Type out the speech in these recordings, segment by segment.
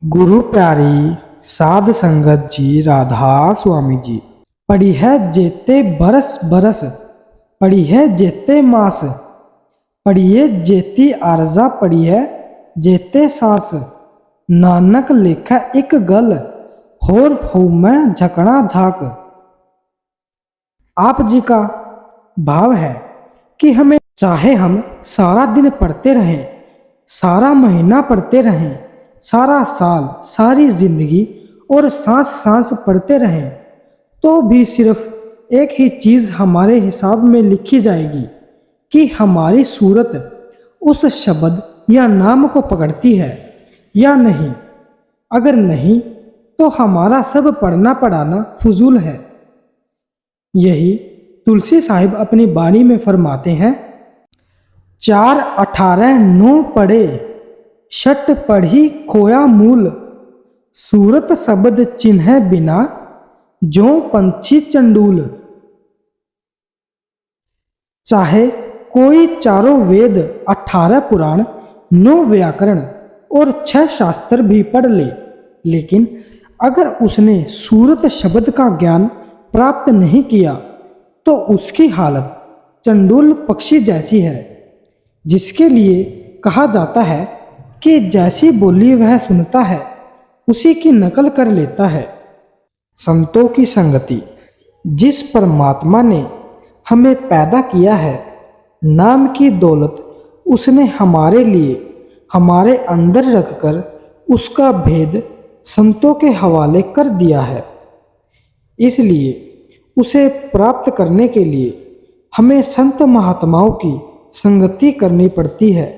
गुरु प्यारी साध संगत जी राधा स्वामी जी। पड़ी है जेते बरस बरस, पड़ी है जेते मास, पड़िए जेती आरजा, पड़ी है जेते सांस। नानक लेखा एक गल, होर हो मैं झकना झाक। आप जी का भाव है कि हमें चाहे हम सारा दिन पढ़ते रहें, सारा महीना पढ़ते रहें, सारा साल, सारी जिंदगी और सांस सांस पढ़ते रहें, तो भी सिर्फ एक ही चीज हमारे हिसाब में लिखी जाएगी कि हमारी सूरत उस शब्द या नाम को पकड़ती है या नहीं। अगर नहीं तो हमारा सब पढ़ना पढ़ाना फजूल है। यही तुलसी साहिब अपनी बाणी में फरमाते हैं, 4:18:9 पढ़े, शट पढ़ी खोया मूल। सूरत शब्द चिन्ह बिना, जो पंछी चंडूल। चाहे कोई चारों वेद, 18 पुराण, 9 व्याकरण और 6 शास्त्र भी पढ़ ले, लेकिन अगर उसने सूरत शब्द का ज्ञान प्राप्त नहीं किया तो उसकी हालत चंडूल पक्षी जैसी है, जिसके लिए कहा जाता है कि जैसी बोली वह सुनता है उसी की नकल कर लेता है। संतों की संगति। जिस परमात्मा ने हमें पैदा किया है, नाम की दौलत उसने हमारे लिए हमारे अंदर रखकर उसका भेद संतों के हवाले कर दिया है। इसलिए उसे प्राप्त करने के लिए हमें संत महात्माओं की संगति करनी पड़ती है।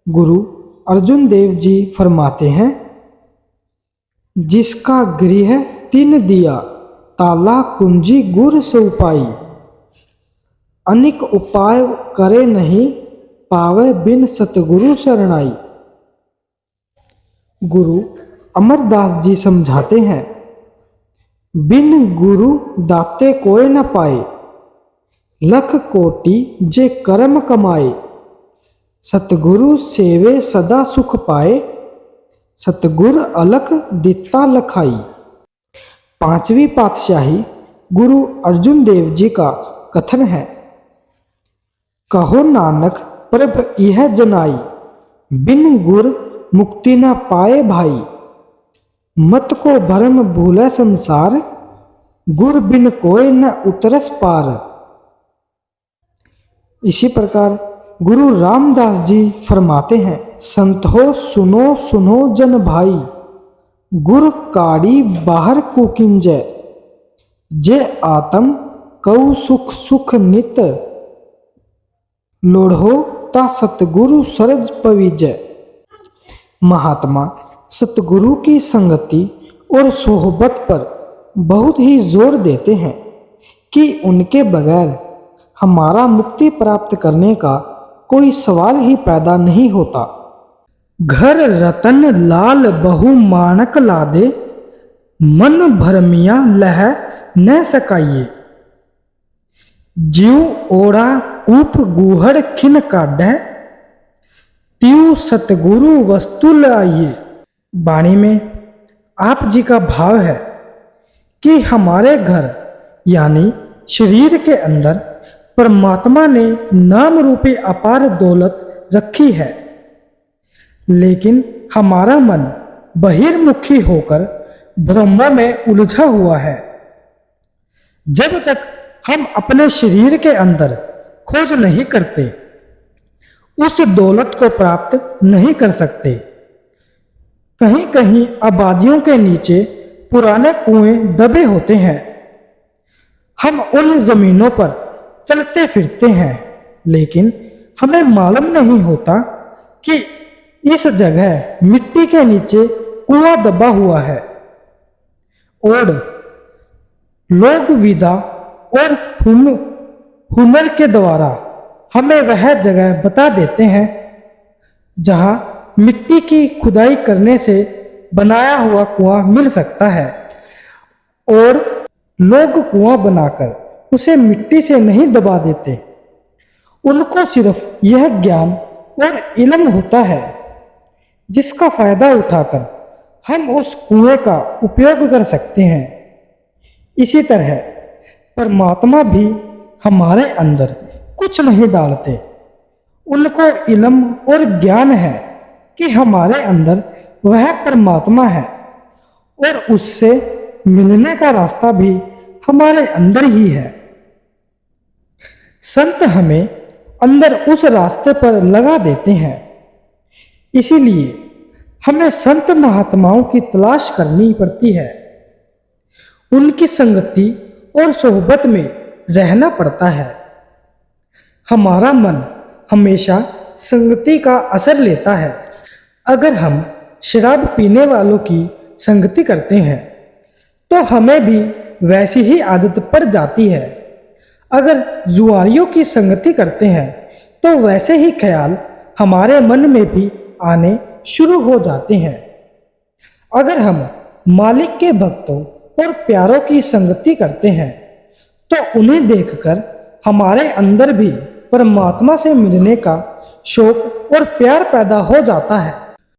गुरु अर्जुन देव जी फरमाते हैं, जिसका गृह 3 दिया, ताला कुंजी गुर सो पाई। अनेक उपाय करे नहीं, पावे बिन सतगुरु शरणाई। गुरु अमरदास जी समझाते हैं, बिन गुरु दाते कोई न पाए, लख कोटि जे कर्म कमाए। सतगुरु सेवे सदा सुख पाए, सतगुर अलख दिता लखाई। 5वीं पातशाही गुरु अर्जुन देव जी का कथन है, कहो नानक प्रभ यह जनाई, बिन गुर मुक्ति न पाए भाई। मत को भरम भूले संसार, गुर बिन कोय न उतरस पार। इसी प्रकार गुरु रामदास जी फरमाते हैं, संत हो सुनो सुनो जन भाई, गुर काड़ी बाहर कुकिंजय। जे आत्म कऊ सुख सुख नित, लोढ़ो ता सतगुरु सरज पविजय। महात्मा सतगुरु की संगति और सोहबत पर बहुत ही जोर देते हैं कि उनके बगैर हमारा मुक्ति प्राप्त करने का कोई सवाल ही पैदा नहीं होता। घर रतन लाल बहु माणक लादे, मन भरमिया लह न सकाइए। जीव ओढ़ा कूप गूहड़ खिन काढ़ै, त्यू सतगुरु वस्तु लाइए। बाणी में आप जी का भाव है कि हमारे घर यानी शरीर के अंदर परमात्मा ने नाम रूपी अपार दौलत रखी है, लेकिन हमारा मन बहिर्मुखी होकर भ्रमों में उलझा हुआ है। जब तक हम अपने शरीर के अंदर खोज नहीं करते, उस दौलत को प्राप्त नहीं कर सकते। कहीं कहीं आबादियों के नीचे पुराने कुएं दबे होते हैं। हम उन जमीनों पर चलते फिरते हैं, लेकिन हमें मालूम नहीं होता कि इस जगह मिट्टी के नीचे कुआं दबा हुआ है। और लोग विदा और हुनर के द्वारा हमें वह जगह बता देते हैं जहां मिट्टी की खुदाई करने से बनाया हुआ कुआं मिल सकता है, और लोग कुआं बनाकर उसे मिट्टी से नहीं दबा देते। उनको सिर्फ यह ज्ञान और इल्म होता है, जिसका फायदा उठाकर हम उस कुएं का उपयोग कर सकते हैं। इसी तरह परमात्मा भी हमारे अंदर कुछ नहीं डालते। उनको इल्म और ज्ञान है कि हमारे अंदर वह परमात्मा है और उससे मिलने का रास्ता भी हमारे अंदर ही है। संत हमें अंदर उस रास्ते पर लगा देते हैं। इसीलिए हमें संत महात्माओं की तलाश करनी पड़ती है। उनकी संगति और सोहबत में रहना पड़ता है। हमारा मन हमेशा संगति का असर लेता है। अगर हम शराब पीने वालों की संगति करते हैं तो हमें भी वैसी ही आदत पड़ जाती है। अगर जुआरियों की संगति करते हैं तो वैसे ही ख्याल हमारे मन में भी आने शुरू हो जाते हैं। अगर हम मालिक के भक्तों और प्यारों की संगति करते हैं तो उन्हें देखकर हमारे अंदर भी परमात्मा से मिलने का शौक और प्यार पैदा हो जाता है।